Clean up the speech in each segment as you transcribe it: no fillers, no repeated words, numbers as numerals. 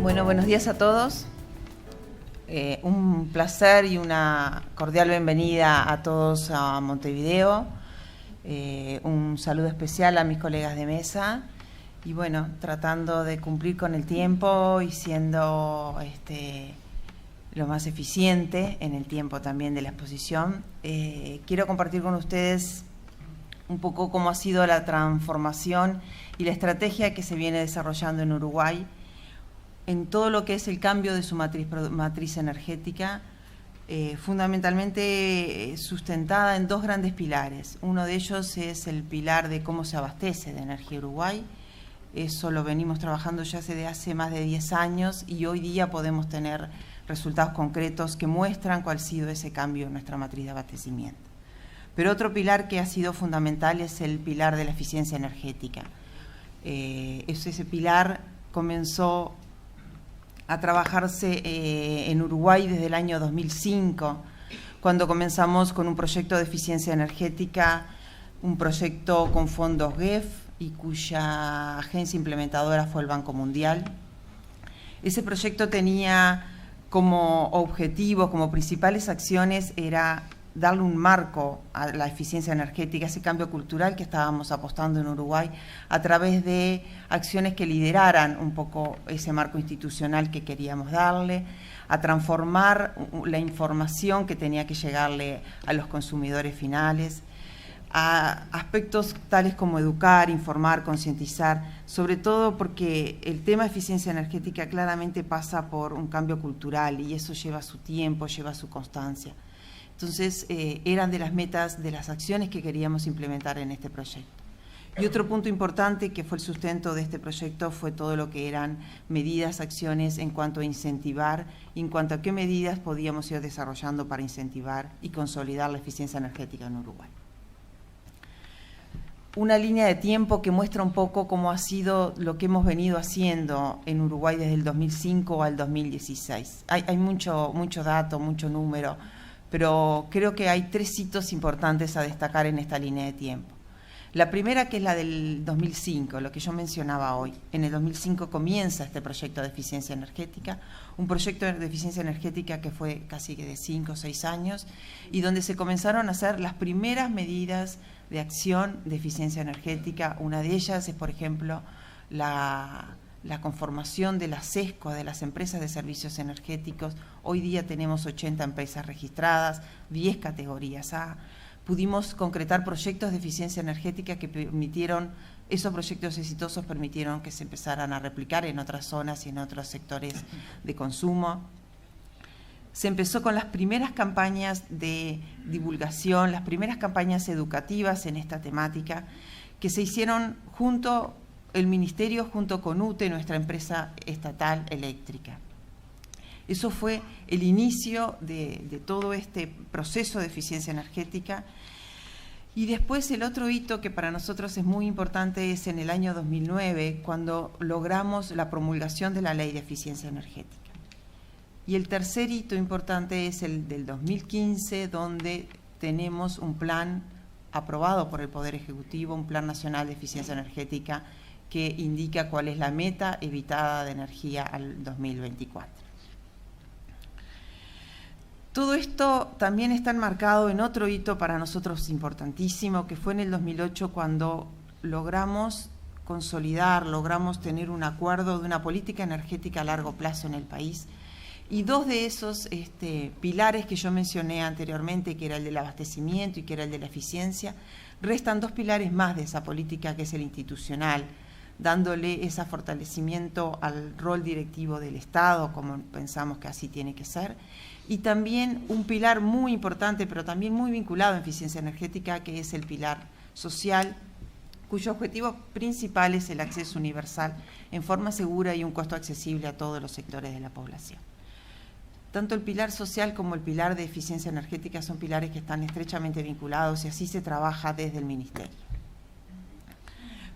Bueno, buenos días a todos. Un placer y una cordial bienvenida a todos a Montevideo. Un saludo especial a mis colegas de mesa. Y bueno, tratando de cumplir con el tiempo y siendo lo más eficiente en el tiempo también de la exposición. Quiero compartir con ustedes un poco cómo ha sido la transformación y la estrategia que se viene desarrollando en Uruguay en todo lo que es el cambio de su matriz energética, fundamentalmente sustentada en dos grandes pilares. Uno de ellos es el pilar de cómo se abastece de energía Uruguay. Eso lo venimos trabajando ya desde hace más de 10 años y hoy día podemos tener resultados concretos que muestran cuál ha sido ese cambio en nuestra matriz de abastecimiento. Pero otro pilar que ha sido fundamental es el pilar de la eficiencia energética. Ese pilar comenzó a trabajarse en Uruguay desde el año 2005, cuando comenzamos con un proyecto de eficiencia energética, un proyecto con fondos GEF y cuya agencia implementadora fue el Banco Mundial. Ese proyecto tenía como objetivos, como principales acciones, era darle un marco a la eficiencia energética, ese cambio cultural que estábamos apostando en Uruguay a través de acciones que lideraran un poco ese marco institucional que queríamos darle, a transformar la información que tenía que llegarle a los consumidores finales, a aspectos tales como educar, informar, concientizar, sobre todo porque el tema de eficiencia energética claramente pasa por un cambio cultural y eso lleva su tiempo, lleva su constancia. Entonces, eran de las metas, de las acciones que queríamos implementar en este proyecto. Y otro punto importante que fue el sustento de este proyecto fue todo lo que eran medidas, acciones en cuanto a incentivar, y en cuanto a qué medidas podíamos ir desarrollando para incentivar y consolidar la eficiencia energética en Uruguay. Una línea de tiempo que muestra un poco cómo ha sido lo que hemos venido haciendo en Uruguay desde el 2005 al 2016. Hay mucho dato, mucho número, pero creo que hay tres hitos importantes a destacar en esta línea de tiempo. La primera, que es la del 2005, lo que yo mencionaba hoy. En el 2005 comienza este proyecto de eficiencia energética, un proyecto de eficiencia energética que fue casi de 5 o 6 años, y donde se comenzaron a hacer las primeras medidas de acción de eficiencia energética. Una de ellas es, por ejemplo, la conformación de las SESCO, de las empresas de servicios energéticos. Hoy día tenemos 80 empresas registradas, 10 categorías A. Pudimos concretar proyectos de eficiencia energética que permitieron, esos proyectos exitosos permitieron que se empezaran a replicar en otras zonas y en otros sectores de consumo. Se empezó con las primeras campañas de divulgación, las primeras campañas educativas en esta temática, que se hicieron junto el Ministerio, junto con UTE, nuestra empresa estatal eléctrica. Eso fue el inicio de todo este proceso de eficiencia energética. Y después el otro hito que para nosotros es muy importante es en el año 2009, cuando logramos la promulgación de la Ley de Eficiencia Energética. Y el tercer hito importante es el del 2015, donde tenemos un plan aprobado por el Poder Ejecutivo, un Plan Nacional de Eficiencia Energética, que indica cuál es la meta evitada de energía al 2024. Todo esto también está enmarcado en otro hito para nosotros importantísimo, que fue en el 2008 cuando logramos consolidar, logramos tener un acuerdo de una política energética a largo plazo en el país. Y dos de esos pilares que yo mencioné anteriormente, que era el del abastecimiento y que era el de la eficiencia, restan dos pilares más de esa política, que es el institucional, dándole ese fortalecimiento al rol directivo del Estado, como pensamos que así tiene que ser, y también un pilar muy importante, pero también muy vinculado a eficiencia energética, que es el pilar social, cuyo objetivo principal es el acceso universal en forma segura y un costo accesible a todos los sectores de la población. Tanto el pilar social como el pilar de eficiencia energética son pilares que están estrechamente vinculados y así se trabaja desde el Ministerio.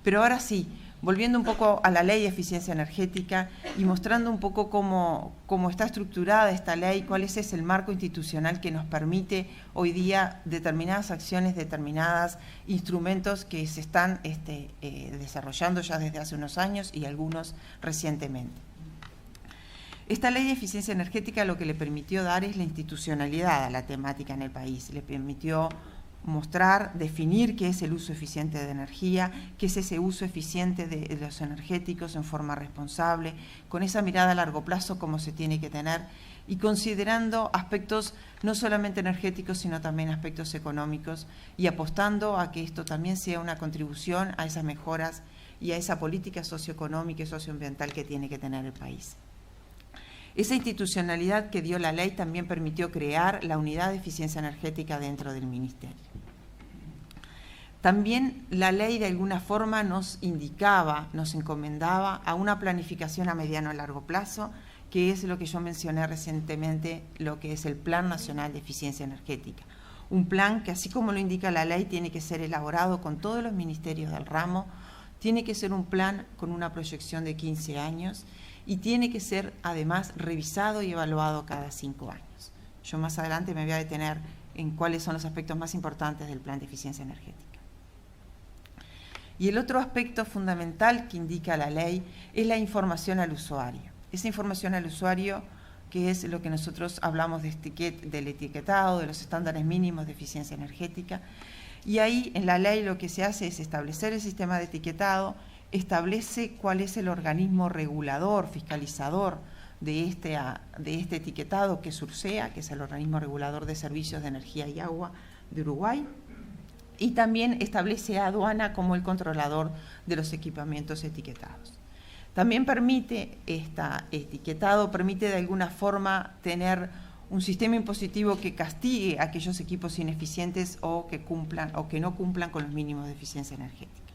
Pero ahora sí, volviendo un poco a la Ley de Eficiencia Energética y mostrando un poco cómo está estructurada esta ley, cuál es el marco institucional que nos permite hoy día determinadas acciones, determinados instrumentos que se están desarrollando ya desde hace unos años y algunos recientemente. Esta ley de eficiencia energética lo que le permitió dar es la institucionalidad a la temática en el país, le permitió mostrar, definir qué es el uso eficiente de energía, qué es ese uso eficiente de los energéticos en forma responsable, con esa mirada a largo plazo como se tiene que tener y considerando aspectos no solamente energéticos, sino también aspectos económicos y apostando a que esto también sea una contribución a esas mejoras y a esa política socioeconómica y socioambiental que tiene que tener el país. Esa institucionalidad que dio la ley también permitió crear la unidad de eficiencia energética dentro del Ministerio. También la ley de alguna forma nos indicaba, nos encomendaba a una planificación a mediano y largo plazo, que es lo que yo mencioné recientemente, lo que es el Plan Nacional de Eficiencia Energética. Un plan que, así como lo indica la ley, tiene que ser elaborado con todos los ministerios del ramo, tiene que ser un plan con una proyección de 15 años y tiene que ser, además, revisado y evaluado cada 5 años. Yo más adelante me voy a detener en cuáles son los aspectos más importantes del Plan de Eficiencia Energética. Y el otro aspecto fundamental que indica la ley es la información al usuario. Esa información al usuario, que es lo que nosotros hablamos del etiquetado, de los estándares mínimos de eficiencia energética. Y ahí en la ley lo que se hace es establecer el sistema de etiquetado, establece cuál es el organismo regulador, fiscalizador de este etiquetado, que es URSEA, que es el organismo regulador de servicios de energía y agua de Uruguay, y también establece a aduana como el controlador de los equipamientos etiquetados. También permite, etiquetado permite de alguna forma tener un sistema impositivo que castigue a aquellos equipos ineficientes o que no cumplan con los mínimos de eficiencia energética.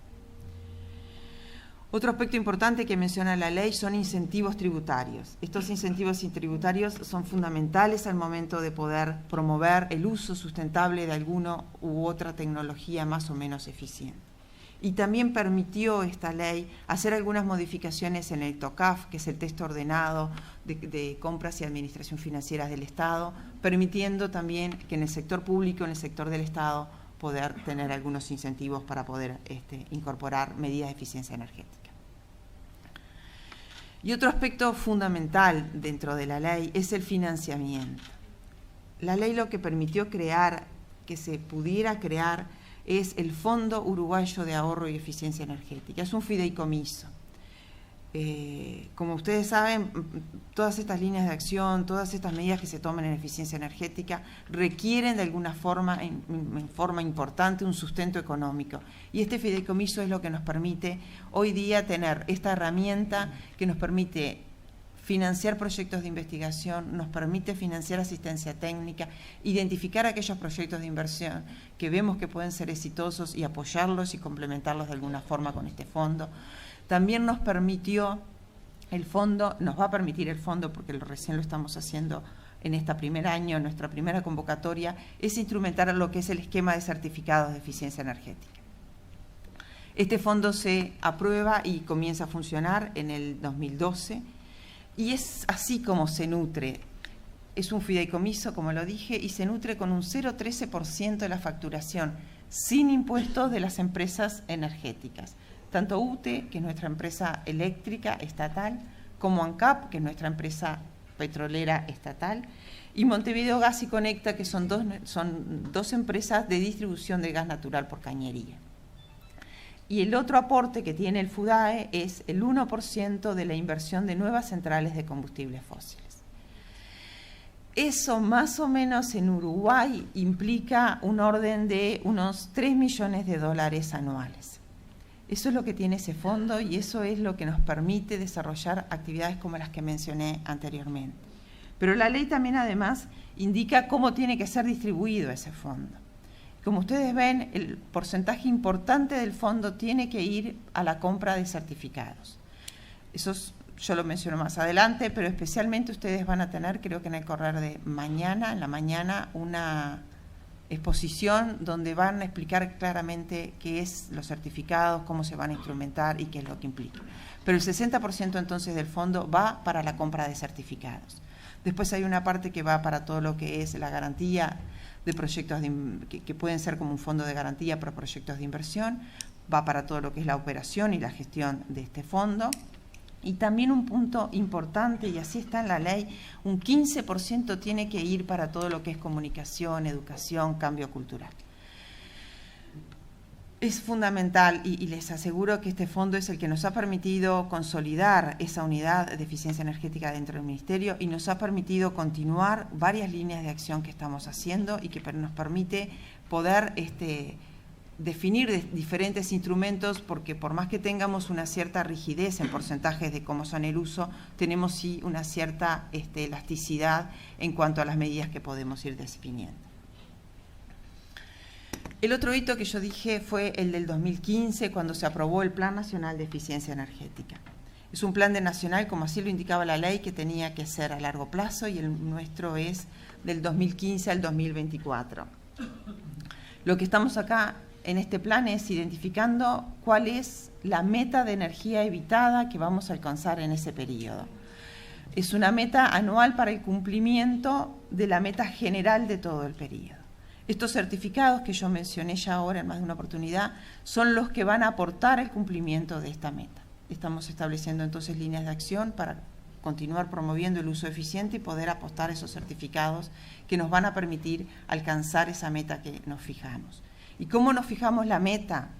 Otro aspecto importante que menciona la ley son incentivos tributarios. Estos incentivos tributarios son fundamentales al momento de poder promover el uso sustentable de alguna u otra tecnología más o menos eficiente. Y también permitió esta ley hacer algunas modificaciones en el TOCAF, que es el texto ordenado de compras y administración financiera del Estado, permitiendo también que en el sector público, en el sector del Estado, poder tener algunos incentivos para poder incorporar medidas de eficiencia energética. Y otro aspecto fundamental dentro de la ley es el financiamiento. La ley lo que permitió crear, que se pudiera crear, es el Fondo Uruguayo de Ahorro y Eficiencia Energética. Es un fideicomiso. Como ustedes saben, todas estas líneas de acción, todas estas medidas que se toman en eficiencia energética requieren de alguna forma, en forma importante, un sustento económico. Y este fideicomiso es lo que nos permite hoy día tener esta herramienta que nos permite financiar proyectos de investigación, nos permite financiar asistencia técnica, identificar aquellos proyectos de inversión que vemos que pueden ser exitosos y apoyarlos y complementarlos de alguna forma con este fondo. También nos permitió el fondo, nos va a permitir el fondo, porque recién lo estamos haciendo en este primer año, en nuestra primera convocatoria, es instrumentar lo que es el esquema de certificados de eficiencia energética. Este fondo se aprueba y comienza a funcionar en el 2012 y es así como se nutre. Es un fideicomiso, como lo dije, y se nutre con un 0,13% de la facturación sin impuestos de las empresas energéticas. Tanto UTE, que es nuestra empresa eléctrica estatal, como ANCAP, que es nuestra empresa petrolera estatal, y Montevideo Gas y Conecta, que son dos empresas de distribución de gas natural por cañería. Y el otro aporte que tiene el FUDAE es el 1% de la inversión de nuevas centrales de combustibles fósiles. Eso más o menos en Uruguay implica un orden de unos 3 millones de dólares anuales. Eso es lo que tiene ese fondo y eso es lo que nos permite desarrollar actividades como las que mencioné anteriormente. Pero la ley también además indica cómo tiene que ser distribuido ese fondo. Como ustedes ven, el porcentaje importante del fondo tiene que ir a la compra de certificados. Eso yo lo menciono más adelante, pero especialmente ustedes van a tener, creo que en el correr de mañana, en la mañana, una exposición donde van a explicar claramente qué es los certificados, cómo se van a instrumentar y qué es lo que implica. Pero el 60% entonces del fondo va para la compra de certificados. Después hay una parte que va para todo lo que es la garantía de proyectos que pueden ser como un fondo de garantía para proyectos de inversión, va para todo lo que es la operación y la gestión de este fondo, Y también un punto importante, y así está en la ley, un 15% tiene que ir para todo lo que es comunicación, educación, cambio cultural. Es fundamental y les aseguro que este fondo es el que nos ha permitido consolidar esa unidad de eficiencia energética dentro del Ministerio y nos ha permitido continuar varias líneas de acción que estamos haciendo y que nos permite poder definir diferentes instrumentos, porque por más que tengamos una cierta rigidez en porcentajes de cómo son el uso, tenemos sí una cierta elasticidad en cuanto a las medidas que podemos ir definiendo. El otro hito que yo dije fue el del 2015, cuando se aprobó el Plan Nacional de Eficiencia Energética. Es un plan nacional, como así lo indicaba la ley, que tenía que ser a largo plazo, y el nuestro es del 2015 al 2024. Lo que estamos acá en este plan es identificando cuál es la meta de energía evitada que vamos a alcanzar en ese periodo. Es una meta anual para el cumplimiento de la meta general de todo el periodo. Estos certificados que yo mencioné ya ahora en más de una oportunidad son los que van a aportar el cumplimiento de esta meta. Estamos estableciendo entonces líneas de acción para continuar promoviendo el uso eficiente y poder apostar esos certificados que nos van a permitir alcanzar esa meta que nos fijamos. ¿Y cómo nos fijamos la meta?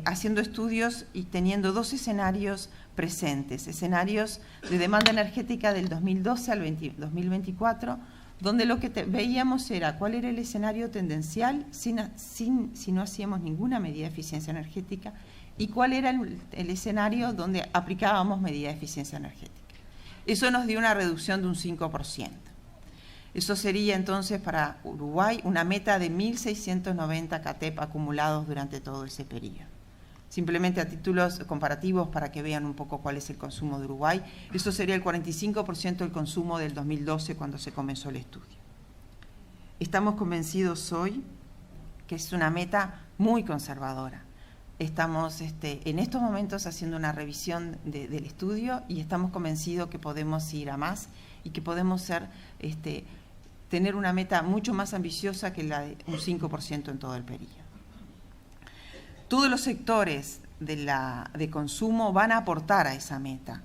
Haciendo estudios y teniendo dos escenarios presentes, escenarios de demanda energética del 2012 al 2024, donde lo que veíamos era cuál era el escenario tendencial si no hacíamos ninguna medida de eficiencia energética y cuál era el escenario donde aplicábamos medida de eficiencia energética. Eso nos dio una reducción de un 5%. Eso sería entonces para Uruguay una meta de 1.690 CATEP acumulados durante todo ese periodo. Simplemente a títulos comparativos para que vean un poco cuál es el consumo de Uruguay, eso sería el 45% del consumo del 2012 cuando se comenzó el estudio. Estamos convencidos hoy que es una meta muy conservadora. Estamos en estos momentos haciendo una revisión del estudio y estamos convencidos que podemos ir a más y que podemos tener una meta mucho más ambiciosa que la de un 5% en todo el periodo. Todos los sectores de consumo van a aportar a esa meta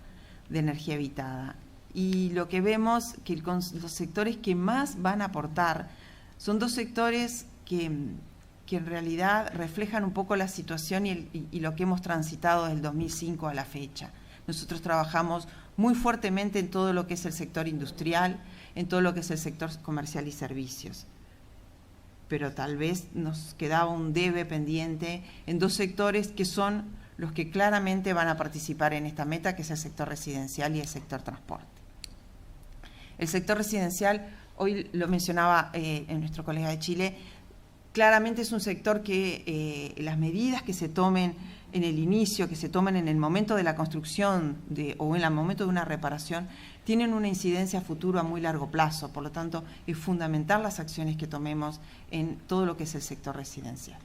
de energía evitada. Y lo que vemos que los sectores que más van a aportar son dos sectores que en realidad reflejan un poco la situación y lo que hemos transitado desde el 2005 a la fecha. Nosotros trabajamos muy fuertemente en todo lo que es el sector industrial, en todo lo que es el sector comercial y servicios. Pero tal vez nos quedaba un debe pendiente en dos sectores que son los que claramente van a participar en esta meta, que es el sector residencial y el sector transporte. El sector residencial, hoy lo mencionaba nuestro colega de Chile, claramente es un sector que las medidas que se tomen en el inicio, que se tomen en el momento de la construcción o en el momento de una reparación, tienen una incidencia a futuro a muy largo plazo. Por lo tanto, es fundamental las acciones que tomemos en todo lo que es el sector residencial.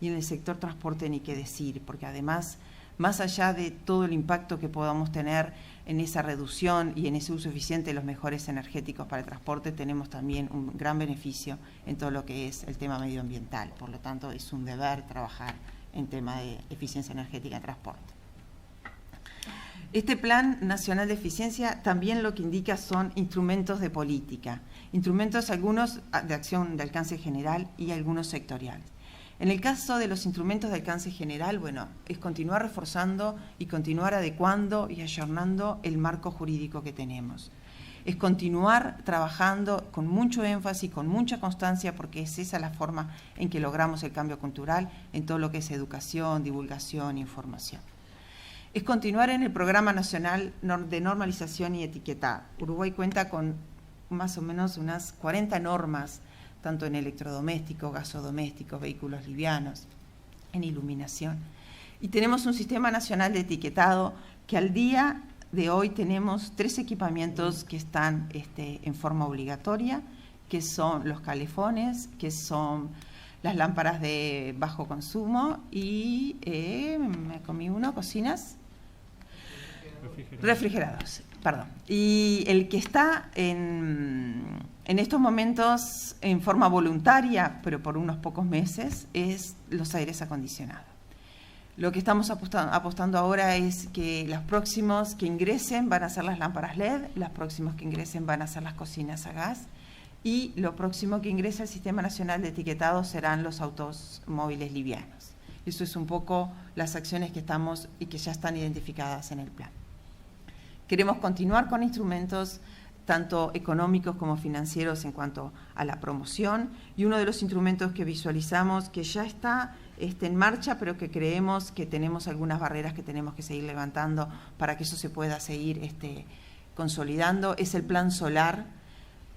Y en el sector transporte ni qué decir, porque además, más allá de todo el impacto que podamos tener en esa reducción y en ese uso eficiente de los mejores energéticos para el transporte, tenemos también un gran beneficio en todo lo que es el tema medioambiental. Por lo tanto, es un deber trabajar en tema de eficiencia energética en transporte. Este Plan Nacional de Eficiencia también lo que indica son instrumentos de política, instrumentos algunos de acción de alcance general y algunos sectoriales. En el caso de los instrumentos de alcance general, bueno, es continuar reforzando y continuar adecuando y ayornando el marco jurídico que tenemos. Es continuar trabajando con mucho énfasis, con mucha constancia, porque es esa la forma en que logramos el cambio cultural en todo lo que es educación, divulgación, información. Es continuar en el Programa Nacional de Normalización y Etiquetado. Uruguay cuenta con más o menos unas 40 normas, tanto en electrodomésticos, gasodomésticos, vehículos livianos, en iluminación. Y tenemos un sistema nacional de etiquetado que al día de hoy tenemos 3 equipamientos que están en forma obligatoria, que son los calefones, que son las lámparas de bajo consumo y, me comí uno, cocinas, refrigerados, perdón. Y el que está en estos momentos en forma voluntaria, pero por unos pocos meses, es los aires acondicionados. Lo que estamos apostando ahora es que los próximos que ingresen van a ser las lámparas LED, los próximos que ingresen van a ser las cocinas a gas, y lo próximo que ingresa al Sistema Nacional de Etiquetado serán los automóviles livianos. Eso es un poco las acciones que estamos y que ya están identificadas en el plan. Queremos continuar con instrumentos tanto económicos como financieros en cuanto a la promoción, y uno de los instrumentos que visualizamos que ya está en marcha, pero que creemos que tenemos algunas barreras que tenemos que seguir levantando para que eso se pueda seguir consolidando, es el plan solar,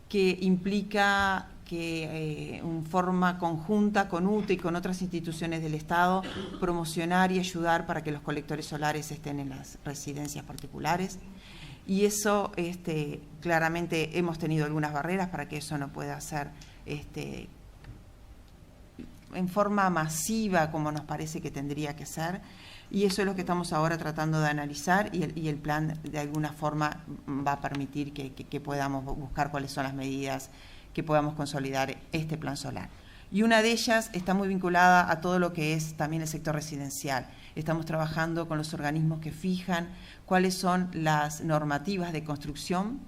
que implica que en forma conjunta con UTE y con otras instituciones del Estado, promocionar y ayudar para que los colectores solares estén en las residencias particulares. Y eso, claramente hemos tenido algunas barreras para que eso no pueda ser en forma masiva como nos parece que tendría que ser, y eso es lo que estamos ahora tratando de analizar, y el plan de alguna forma va a permitir que podamos buscar cuáles son las medidas que podamos consolidar este plan solar. Y una de ellas está muy vinculada a todo lo que es también el sector residencial. Estamos trabajando con los organismos que fijan cuáles son las normativas de construcción,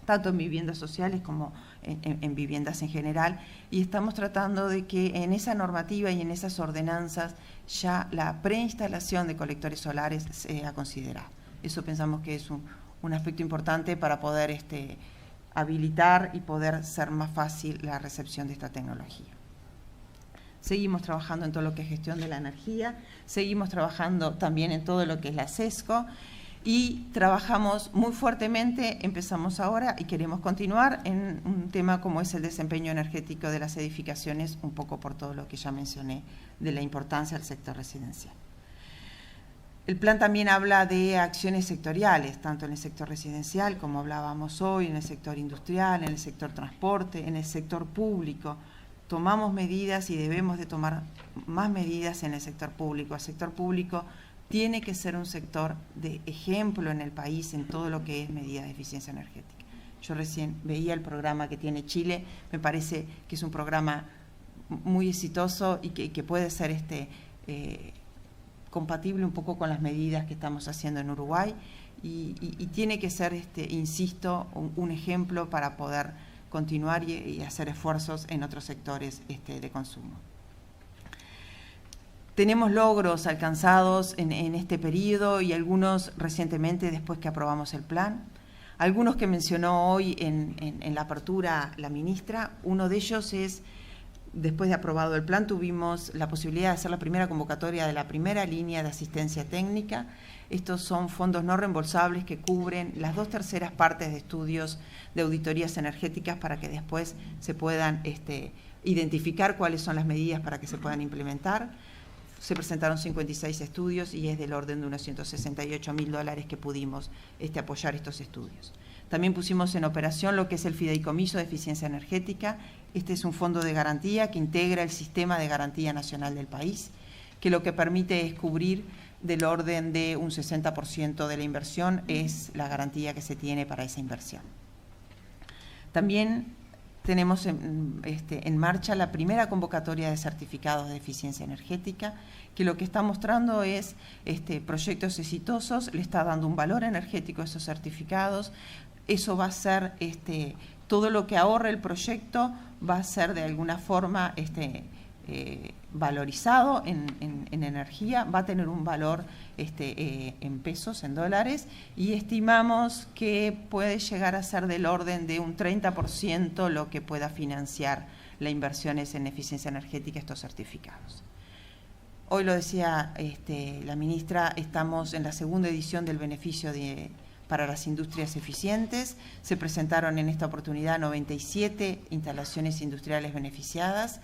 tanto en viviendas sociales como en viviendas en general, y estamos tratando de que en esa normativa y en esas ordenanzas ya la preinstalación de colectores solares sea considerada. Eso pensamos que es un aspecto importante para poder habilitar y poder ser más fácil la recepción de esta tecnología. Seguimos trabajando en todo lo que es gestión de la energía, seguimos trabajando también en todo lo que es la SESCO, y trabajamos muy fuertemente, empezamos ahora y queremos continuar en un tema como es el desempeño energético de las edificaciones, un poco por todo lo que ya mencioné de la importancia del sector residencial. El plan también habla de acciones sectoriales, tanto en el sector residencial, como hablábamos hoy, en el sector industrial, en el sector transporte, en el sector público. Tomamos medidas y debemos de tomar más medidas en el sector público. El sector público tiene que ser un sector de ejemplo en el país en todo lo que es medidas de eficiencia energética. Yo recién veía el programa que tiene Chile, me parece que es un programa muy exitoso y que puede ser compatible un poco con las medidas que estamos haciendo en Uruguay, y tiene que ser, insisto, un ejemplo para poder continuar y hacer esfuerzos en otros sectores de consumo. Tenemos logros alcanzados en este periodo y algunos recientemente después que aprobamos el plan. Algunos que mencionó hoy en la apertura la ministra. Uno de ellos es, después de aprobado el plan, tuvimos la posibilidad de hacer la primera convocatoria de la primera línea de asistencia técnica. Estos son fondos no reembolsables que cubren las 2/3 partes de estudios de auditorías energéticas para que después se puedan identificar cuáles son las medidas para que se puedan implementar. Se presentaron 56 estudios y es del orden de unos $168.000 que pudimos apoyar estos estudios. También pusimos en operación lo que es el Fideicomiso de Eficiencia Energética. Este es un fondo de garantía que integra el Sistema de Garantía Nacional del país, que lo que permite es cubrir del orden de un 60% de la inversión, es la garantía que se tiene para esa inversión. También tenemos en marcha la primera convocatoria de certificados de eficiencia energética, que lo que está mostrando es proyectos exitosos, le está dando un valor energético a esos certificados. Eso va a ser, todo lo que ahorre el proyecto va a ser de alguna forma valorizado en energía, va a tener un valor en pesos, en dólares, y estimamos que puede llegar a ser del orden de un 30% lo que pueda financiar las inversiones en eficiencia energética, estos certificados. Hoy lo decía la ministra, estamos en la segunda edición del beneficio para las industrias eficientes. Se presentaron en esta oportunidad 97 instalaciones industriales beneficiadas.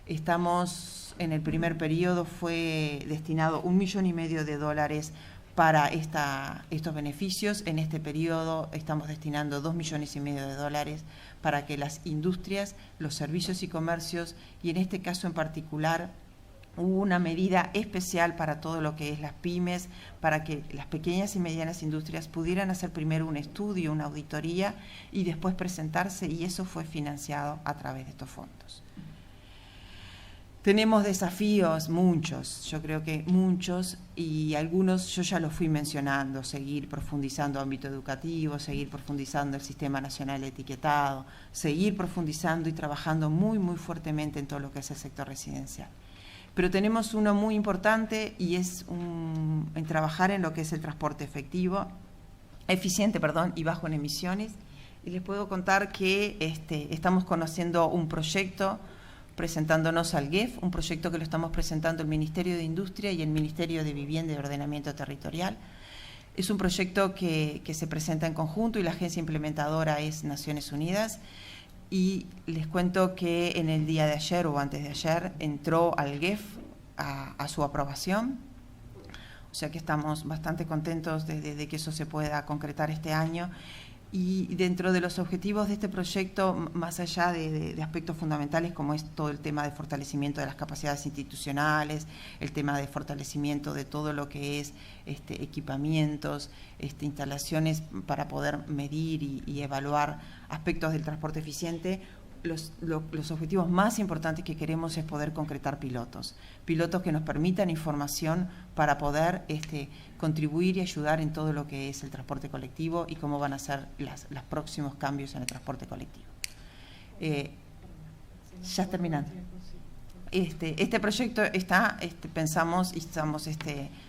Estamos, en el primer periodo fue destinado $1,5 millones para estos beneficios. En este periodo estamos destinando $2,5 millones para que las industrias, los servicios y comercios, y en este caso en particular hubo una medida especial para todo lo que es las pymes, para que las pequeñas y medianas industrias pudieran hacer primero un estudio, una auditoría, y después presentarse, y eso fue financiado a través de estos fondos. Tenemos desafíos, muchos, yo creo que muchos, y algunos yo ya los fui mencionando: seguir profundizando ámbito educativo, seguir profundizando el Sistema Nacional de Etiquetado, seguir profundizando y trabajando muy, muy fuertemente en todo lo que es el sector residencial. Pero tenemos uno muy importante, y es en trabajar en lo que es el transporte eficiente, y bajo en emisiones. Y les puedo contar que estamos conociendo un proyecto, presentándonos al GEF, un proyecto que lo estamos presentando el Ministerio de Industria y el Ministerio de Vivienda y Ordenamiento Territorial. Es un proyecto que se presenta en conjunto, y la agencia implementadora es Naciones Unidas. Y les cuento que en el día de ayer o antes de ayer entró al GEF a su aprobación. O sea que estamos bastante contentos de que eso se pueda concretar este año. Y dentro de los objetivos de este proyecto, más allá de aspectos fundamentales como es todo el tema de fortalecimiento de las capacidades institucionales, el tema de fortalecimiento de todo lo que es equipamientos, instalaciones para poder medir y evaluar aspectos del transporte eficiente, los objetivos más importantes que queremos es poder concretar pilotos que nos permitan información para poder contribuir y ayudar en todo lo que es el transporte colectivo y cómo van a ser los próximos cambios en el transporte colectivo. Ya terminando. Este proyecto está, pensamos y estamos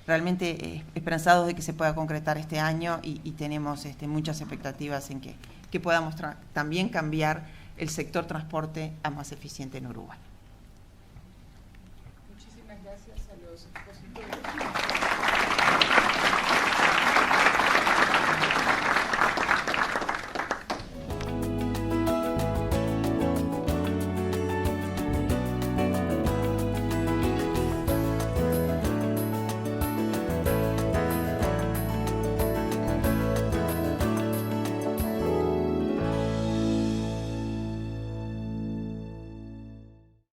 realmente esperanzados de que se pueda concretar este año, y tenemos muchas expectativas en que podamos también cambiar el sector transporte a más eficiente en Uruguay. Muchísimas gracias a los expositores.